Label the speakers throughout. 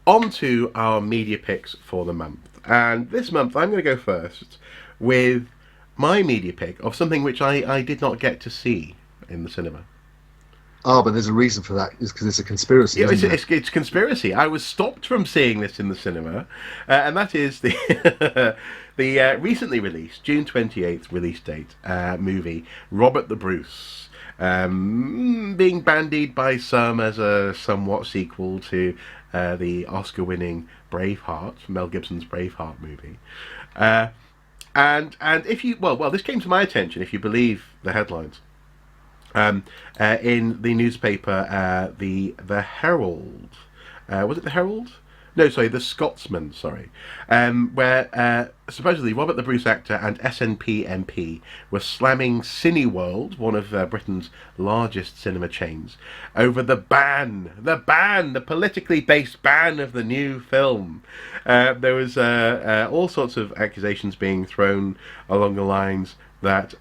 Speaker 1: on to our media picks for the month. And this month I'm going to go first with my media pick of something which I did not get to see in the cinema.
Speaker 2: Oh, but there's a reason for that. It's because it's a conspiracy,
Speaker 1: Yeah,
Speaker 2: isn't there?
Speaker 1: it's conspiracy. I was stopped from seeing this in the cinema, and that is the the recently released June 28th release date movie Robert the Bruce, being bandied by some as a somewhat sequel to the Oscar-winning Braveheart, Mel Gibson's Braveheart movie. And if you this came to my attention if you believe the headlines. In the newspaper, the Herald, was it the Herald? No, sorry, the Scotsman. Sorry, where supposedly Robert the Bruce actor and SNP MP were slamming Cineworld, one of Britain's largest cinema chains, over the politically based ban of the new film. There was all sorts of accusations being thrown along the lines that.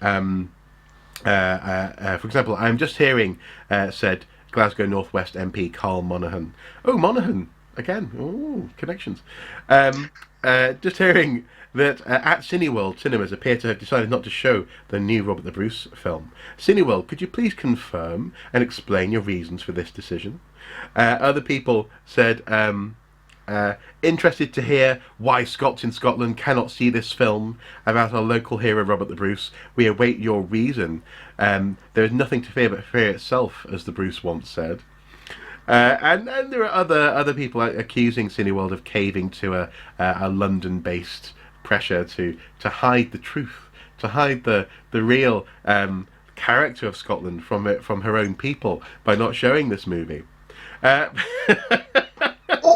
Speaker 1: For example, I'm just hearing, said Glasgow Northwest MP Carl Monaghan. Oh, Monaghan again. Oh, connections. Just hearing that at Cineworld, cinemas appear to have decided not to show the new Robert the Bruce film. Cineworld, could you please confirm and explain your reasons for this decision? Other people said. Interested to hear why Scots in Scotland cannot see this film about our local hero Robert the Bruce. We await your reason. There is nothing to fear but fear itself, as the Bruce once said. And there are other people accusing Cineworld of caving to a London-based pressure to hide the truth, to hide the real character of Scotland from her own people by not showing this movie.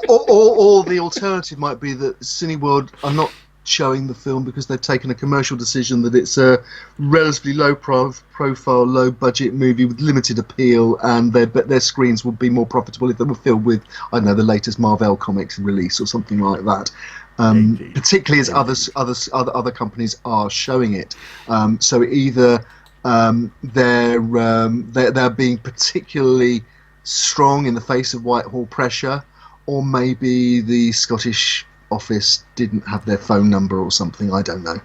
Speaker 2: Or the alternative might be that Cineworld are not showing the film because they've taken a commercial decision that it's a relatively low profile, low budget movie with limited appeal, and their screens would be more profitable if they were filled with, I don't know, the latest Marvel comics release or something like that. Particularly as other companies are showing it. So either they're being particularly strong in the face of Whitehall pressure, or maybe the Scottish office didn't have their phone number or something. I don't know.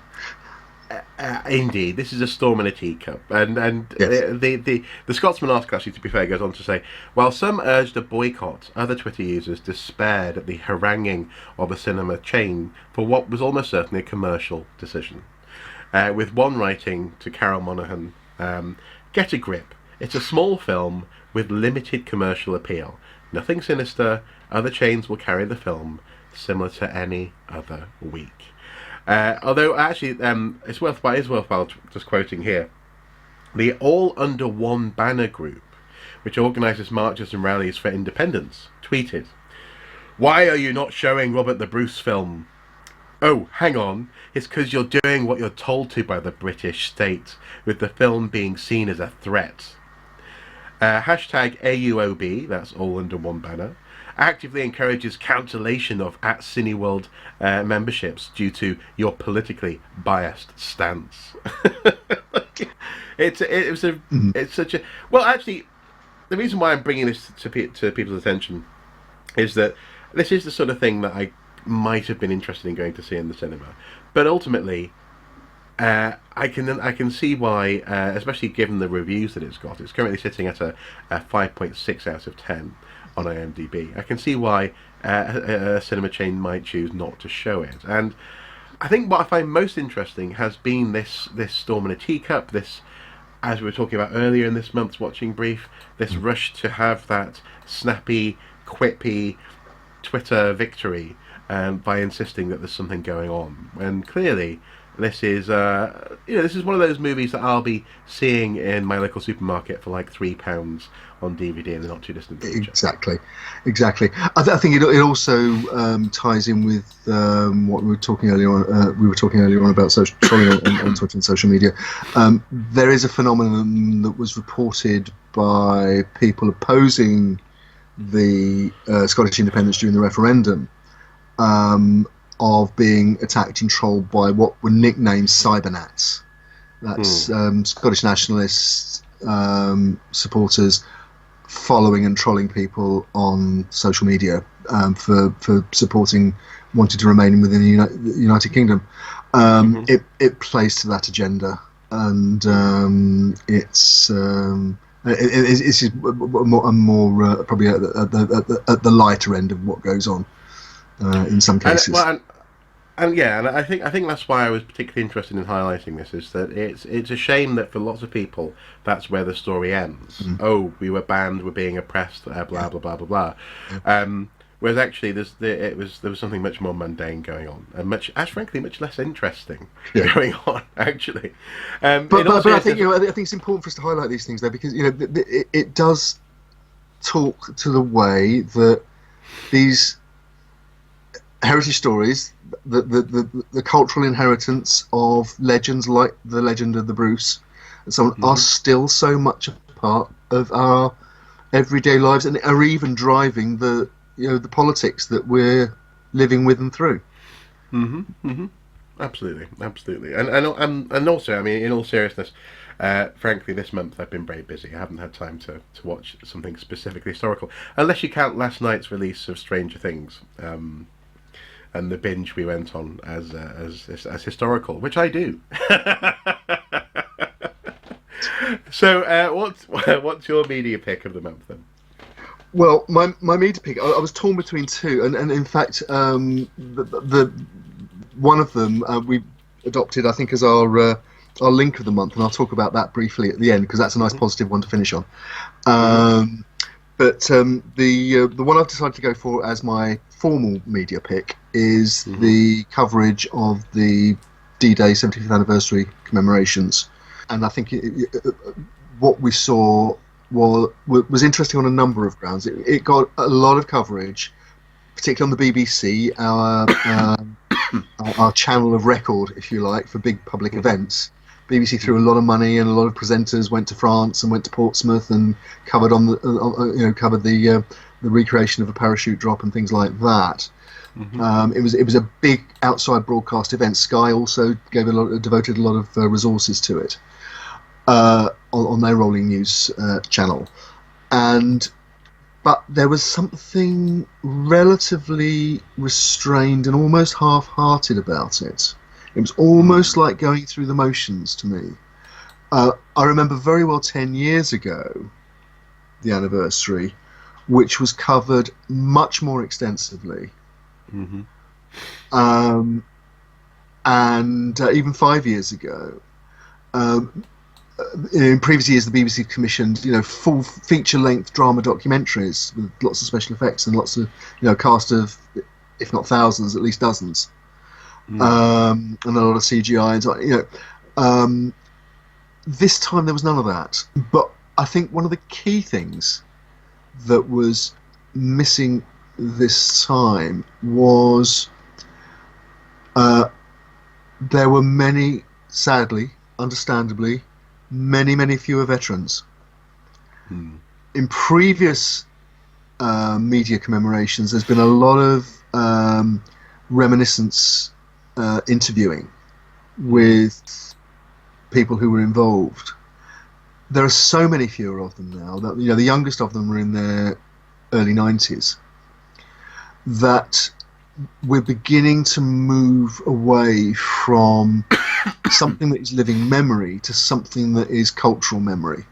Speaker 1: Indeed, this is a storm in a teacup, and yes. the Scotsman article, actually, to be fair, goes on to say, while some urged a boycott, other Twitter users despaired at the haranguing of a cinema chain for what was almost certainly a commercial decision. With one writing to Carol Monaghan, "Get a grip. It's a small film with limited commercial appeal. Nothing sinister. Other chains will carry the film, similar to any other week." Although, actually, it's worthwhile just quoting here. The All Under One Banner group, which organises marches and rallies for independence, tweeted, "Why are you not showing Robert the Bruce film? Oh, hang on, it's because you're doing what you're told to by the British state, with the film being seen as a threat. Hashtag AUOB, that's All Under One Banner, actively encourages cancellation of at Cineworld memberships due to your politically biased stance." It's such a well. Actually, the reason why I'm bringing this to people's attention is that this is the sort of thing that I might have been interested in going to see in the cinema, but ultimately, I can see why, especially given the reviews that it's got. It's currently sitting at a 5.6 out of 10 on IMDB. I can see why a cinema chain might choose not to show it. And I think what I find most interesting has been this storm in a teacup, this, as we were talking about earlier in this month's Watching Brief, this rush to have that snappy, quippy Twitter victory by insisting that there's something going on. And clearly, this is this is one of those movies that I'll be seeing in my local supermarket for like £3 on DVD in the not too distant future.
Speaker 2: Exactly. I think it also ties in with what we were talking earlier on. We were talking earlier on about trolling on Twitter and social media. There is a phenomenon that was reported by people opposing the Scottish independence during the referendum. Of being attacked and trolled by what were nicknamed cybernats. That's Scottish nationalist supporters following and trolling people on social media for supporting wanting to remain within the United Kingdom. It plays to that agenda, and it's more probably at the lighter end of what goes on in some cases.
Speaker 1: And I think that's why I was particularly interested in highlighting this, is that it's a shame that for lots of people that's where the story ends. Oh, we were banned, we're being oppressed, blah blah blah blah blah. Whereas actually there was something much more mundane going on, and frankly much less interesting going on actually.
Speaker 2: But I think I think it's important for us to highlight these things though, because it does talk to the way that these heritage stories, the cultural inheritance of legends like the legend of the Bruce and so on, are still so much a part of our everyday lives, and are even driving the politics that we're living with and through.
Speaker 1: Absolutely, and also, I mean, in all seriousness, frankly, this month I've been very busy. I haven't had time to watch something specifically historical, unless you count last night's release of Stranger Things. And the binge we went on as historical, which I do. So, what's your media pick of the month then?
Speaker 2: Well, my media pick, I was torn between two, and in fact, the one of them we adopted, I think, as our link of the month, and I'll talk about that briefly at the end because that's a nice positive one to finish on. But the one I've decided to go for as my formal media pick is the coverage of the D-Day 75th anniversary commemorations, and I think what we saw was interesting on a number of grounds. It got a lot of coverage, particularly on the BBC, our channel of record, if you like, for big public events. BBC threw a lot of money, and a lot of presenters went to France and went to Portsmouth and covered the recreation of a parachute drop and things like that. It was a big outside broadcast event. Sky also devoted a lot of resources to it on their rolling news channel, but there was something relatively restrained and almost half-hearted about it. It was almost like going through the motions to me. I remember very well 10 years ago, the anniversary, which was covered much more extensively. And even 5 years ago, in previous years, the BBC commissioned, full feature-length drama documentaries with lots of special effects and lots of, cast of, if not thousands, at least dozens. And a lot of CGI and so on. This time there was none of that. But I think one of the key things that was missing this time was there were many, sadly, understandably, many fewer veterans. In previous media commemorations, there's been a lot of reminiscence interviewing with people who were involved. There are so many fewer of them now that the youngest of them were in their early 90s, that we're beginning to move away from something that is living memory to something that is cultural memory.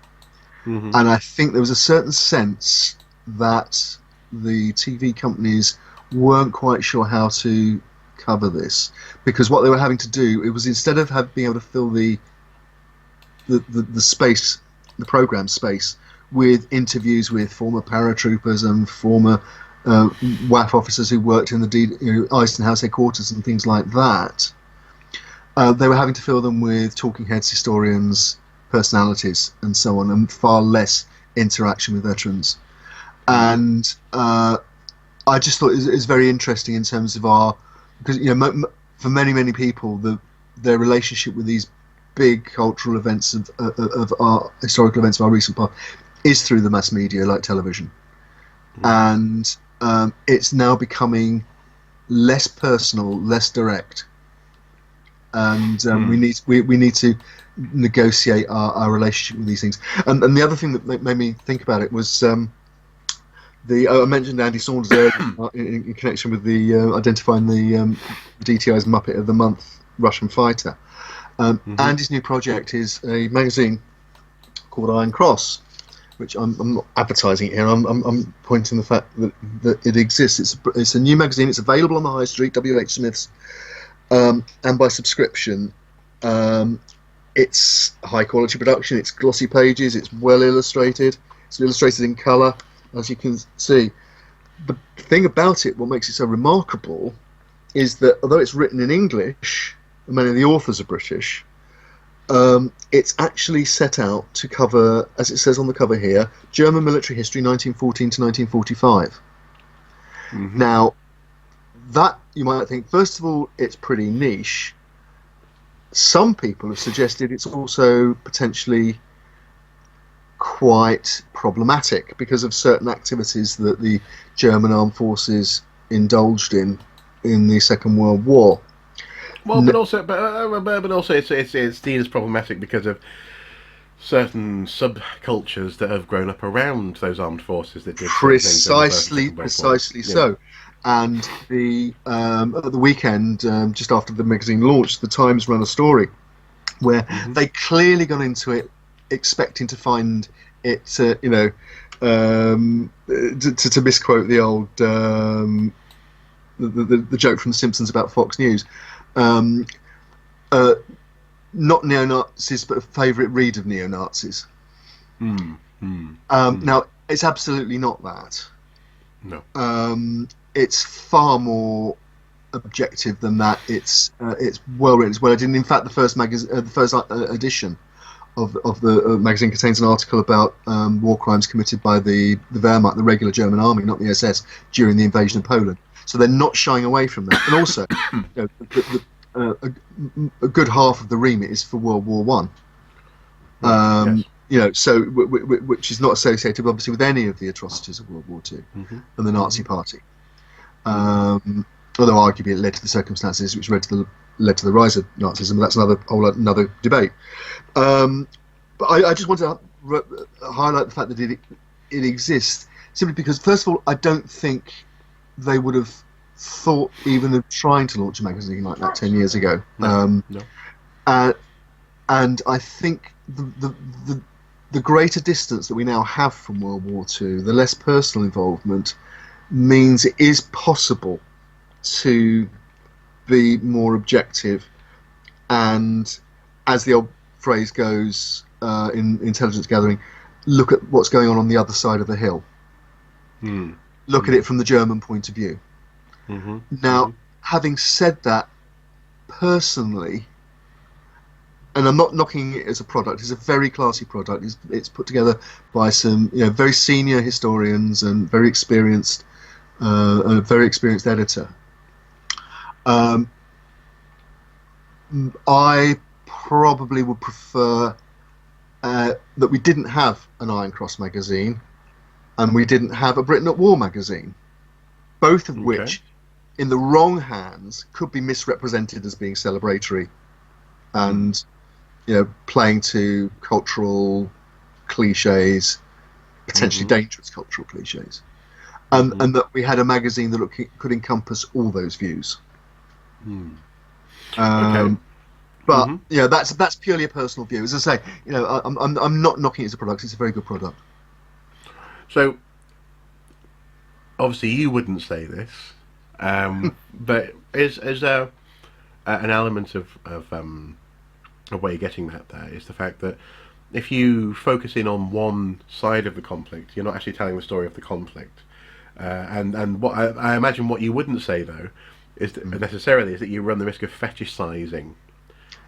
Speaker 2: And I think there was a certain sense that the TV companies weren't quite sure how to cover this, because what they were having to do, it was, instead of being able to fill the space, the program space, with interviews with former paratroopers and former WAF officers who worked in the Eyston House headquarters and things like that, they were having to fill them with talking heads, historians, personalities, and so on, and far less interaction with veterans. And I just thought it was very interesting in terms of because for many people, their relationship with these big cultural events of our historical events of our recent past is through the mass media like television. And it's now becoming less personal, less direct, and we need to negotiate our relationship with these things. And the other thing that made me think about it was I mentioned Andy Saunders earlier in connection with the identifying the DTI's Muppet of the Month Russian fighter. Andy's new project is a magazine called Iron Cross, which I'm not advertising it here. I'm pointing the fact that it exists. It's a new magazine. It's available on the high street, WH Smith's, and by subscription. It's high quality production. It's glossy pages. It's well illustrated. It's illustrated in colour, as you can see. The thing about it, what makes it so remarkable, is that although it's written in English, and many of the authors are British, it's actually set out to cover, as it says on the cover here, German military history 1914 to 1945. Now, that you might think, first of all, it's pretty niche. Some people have suggested it's also potentially quite problematic because of certain activities that the German armed forces indulged in the Second World War.
Speaker 1: Well, but also it's seen as problematic because of certain subcultures that have grown up around those armed forces that did
Speaker 2: precisely so. And at the weekend, just after the magazine launched, the Times ran a story where they clearly gone into it expecting to find it, to misquote the old the joke from The Simpsons about Fox News, not neo-Nazis, but a favourite read of neo-Nazis. Now, it's absolutely not that.
Speaker 1: No.
Speaker 2: It's far more objective than that. It's well written, it's well edited. In fact, the first edition of the magazine contains an article about war crimes committed by the Wehrmacht, the regular German army, not the SS, during the invasion of Poland. So they're not shying away from that. And also, a good half of the remit is for World War One.
Speaker 1: Yes.
Speaker 2: So which is not associated, obviously, with any of the atrocities of World War Two and the Nazi Party. Although arguably it led to the circumstances which led to the rise of Nazism, but that's another debate. But I just want to highlight the fact that it exists, simply because, first of all, I don't think they would have thought even of trying to launch a magazine like that 10 years ago.
Speaker 1: No.
Speaker 2: And I think the greater distance that we now have from World War II, the less personal involvement, means it is possible to be more objective and, as the old phrase goes in intelligence gathering, look at what's going on the other side of the hill. Look at it from the German point of view. Now, having said that, personally, and I'm not knocking it as a product, it's a very classy product. It's put together by some very senior historians and very experienced editor. I probably would prefer that we didn't have an Iron Cross magazine and we didn't have a Britain at War magazine, both of which, in the wrong hands, could be misrepresented as being celebratory and playing to cultural cliches, potentially dangerous cultural cliches, and that we had a magazine that could encompass all those views. But that's purely a personal view. As I say, I'm not knocking it as a product. It's a very good product.
Speaker 1: So, obviously, you wouldn't say this, but is there an element of way of getting that there is the fact that if you focus in on one side of the conflict, you're not actually telling the story of the conflict. And what I imagine what you wouldn't say though is that necessarily is that you run the risk of fetishizing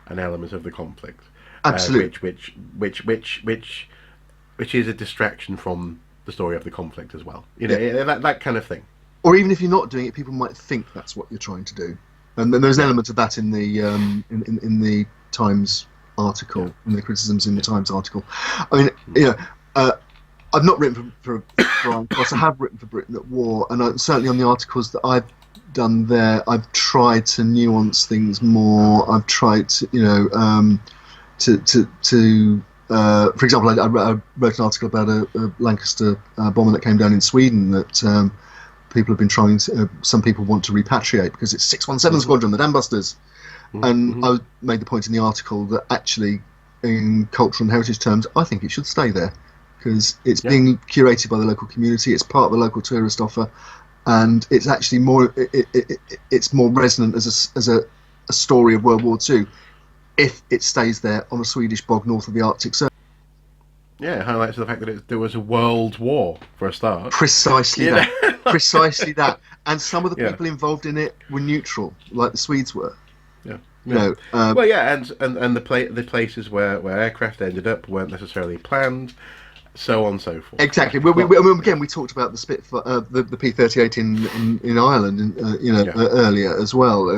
Speaker 1: an element of the conflict.
Speaker 2: Absolutely.
Speaker 1: Which is a distraction from the story of the conflict as well. That kind of thing.
Speaker 2: Or even if you're not doing it, people might think that's what you're trying to do. And then there's an element of that in the in the Times article, in the criticisms in the Times article. I mean, I've not written for Iron Cross. I have written for Britain at War, and certainly on the articles that I've done there, I've tried to nuance things more. I've tried to, to for example, I wrote an article about a Lancaster bomber that came down in Sweden that people have been trying to, some people want to repatriate because it's 617 Squadron, the Dambusters. And I made the point in the article that actually, in cultural and heritage terms, I think it should stay there because it's being curated by the local community, it's part of the local tourist offer, and it's actually more, it's more resonant as a story of World War II if it stays there on a Swedish bog north of the Arctic Circle.
Speaker 1: Yeah, it highlights the fact that there was a world war for a start.
Speaker 2: Precisely that. Precisely that. And some of the people involved in it were neutral, like the Swedes were.
Speaker 1: Yeah.
Speaker 2: No.
Speaker 1: Well, yeah, and the places where aircraft ended up weren't necessarily planned, so on and so forth.
Speaker 2: Exactly. Again, we talked about the Spitfire, the P-38 in Ireland, earlier as well.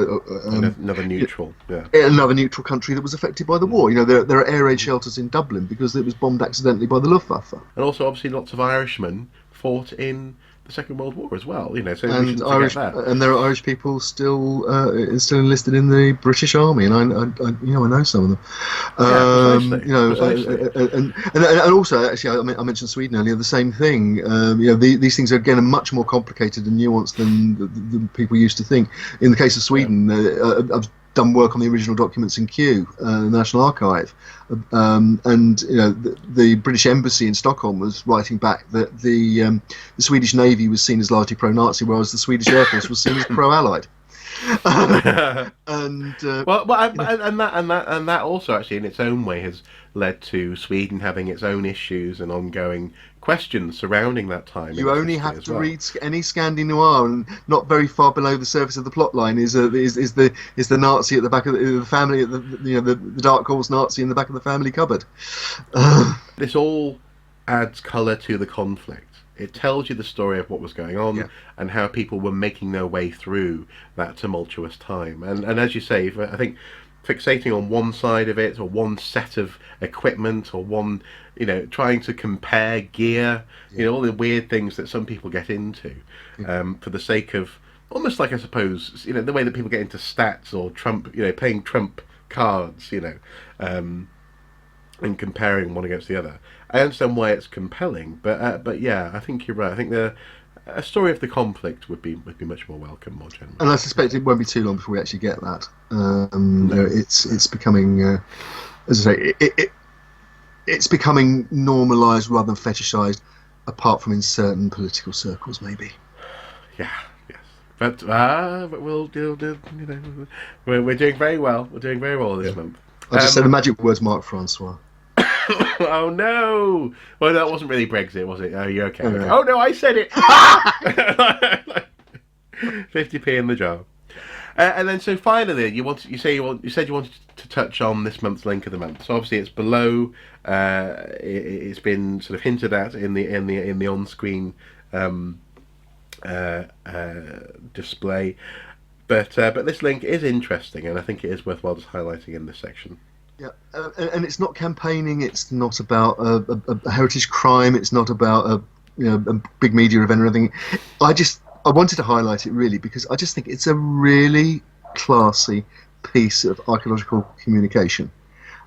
Speaker 1: Another neutral,
Speaker 2: another neutral country that was affected by the war. There are air raid shelters in Dublin because it was bombed accidentally by the Luftwaffe.
Speaker 1: And also, obviously, lots of Irishmen fought in the Second World War as well. So we shouldn't
Speaker 2: Irish,
Speaker 1: forget that.
Speaker 2: And there are Irish people still enlisted in the British Army, and I know some of them.
Speaker 1: Precisely.
Speaker 2: And also, actually, I mentioned Sweden earlier. The same thing. These things are again much more complicated and nuanced than people used to think. In the case of Sweden, I've done work on the original documents in Kew, the National Archive, and the British Embassy in Stockholm was writing back that the Swedish Navy was seen as largely pro-Nazi, whereas the Swedish Air Force was seen as pro-Allied. And
Speaker 1: that also actually in its own way has led to Sweden having its own issues and ongoing questions surrounding that time.
Speaker 2: You only have to read any Scandi noir, and not very far below the surface of the plot line is the Nazi at the back of the family, the dark horse Nazi in the back of the family cupboard.
Speaker 1: This all adds colour to the conflict. It tells you the story of what was going on and how people were making their way through that tumultuous time. And as you say, I think fixating on one side of it or one set of equipment or one, trying to compare gear, all the weird things that some people get into for the sake of almost like, I suppose, the way that people get into stats or Trump, playing Trump cards, and comparing one against the other. I understand why it's compelling, but yeah, I think you're right. I think a story of the conflict would be much more welcome, more generally.
Speaker 2: And I suspect it won't be too long before we actually get that. It's becoming, as I say, it's becoming normalised rather than fetishised, apart from in certain political circles, maybe.
Speaker 1: Yeah. Yes. But we'll do. We're doing very well. We're doing very well this month.
Speaker 2: I just said the magic words, Marc Francois.
Speaker 1: Oh no! Well, that wasn't really Brexit, was it? Oh, you're okay.
Speaker 2: No.
Speaker 1: Oh no, I said it. 50p in the jar. And then, so finally, you said you wanted to touch on this month's link of the month. So obviously, it's below. It's been sort of hinted at in the on-screen display, but this link is interesting, and I think it is worthwhile just highlighting in this section.
Speaker 2: Yeah, and it's not campaigning. It's not about a heritage crime. It's not about a big media event or anything. I wanted to highlight it really because I just think it's a really classy piece of archaeological communication,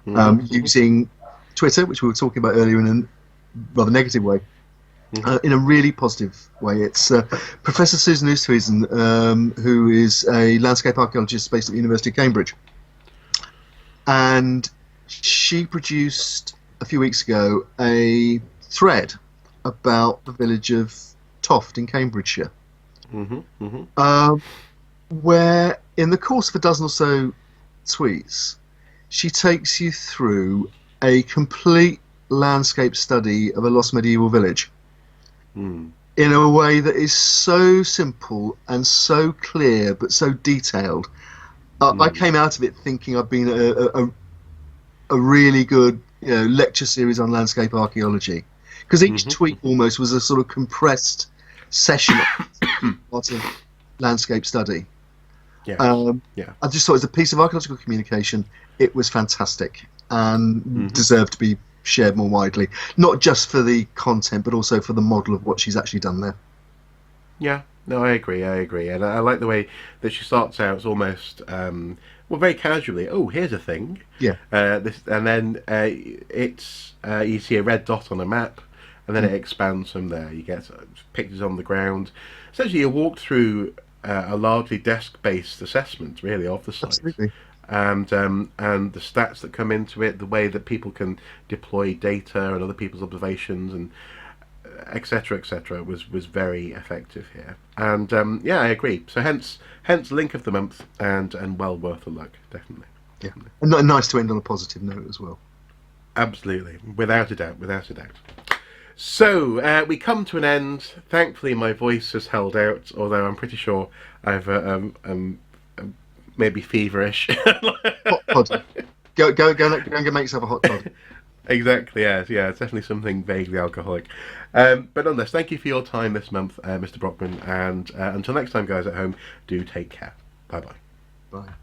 Speaker 2: using Twitter, which we were talking about earlier, in a rather negative way, in a really positive way. It's Professor Susan Oosthuizen, who is a landscape archaeologist based at the University of Cambridge. And she produced a few weeks ago a thread about the village of Toft in Cambridgeshire, where in the course of a dozen or so tweets, she takes you through a complete landscape study of a lost medieval village in a way that is so simple and so clear but so detailed. I came out of it thinking I'd been a really good lecture series on landscape archaeology, because each tweet almost was a sort of compressed session of landscape study. I just thought it was a piece of archaeological communication. It was fantastic and deserved to be shared more widely, not just for the content but also for the model of what she's actually done there.
Speaker 1: Yeah, No, I agree, and I like the way that she starts out. It's almost very casually. Oh, here's a thing.
Speaker 2: Yeah.
Speaker 1: This, and then it's you see a red dot on a map, and then it expands from there. You get pictures on the ground. Essentially, you walk through a largely desk-based assessment, really, of the site.
Speaker 2: Absolutely.
Speaker 1: And the stats that come into it, the way that people can deploy data and other people's observations, and etc. was very effective here. And I agree. So hence link of the month, and well worth a look, definitely.
Speaker 2: Yeah, and nice to end on a positive note as well.
Speaker 1: Absolutely, without a doubt. So we come to an end. Thankfully, my voice has held out, although I'm pretty sure I've maybe feverish.
Speaker 2: Hot toddy. Go and make yourself a hot toddy.
Speaker 1: Exactly, yeah, it's definitely something vaguely alcoholic. But nonetheless, thank you for your time this month, Mr. Brockman, and until next time, guys at home, do take care. Bye-bye.
Speaker 2: Bye.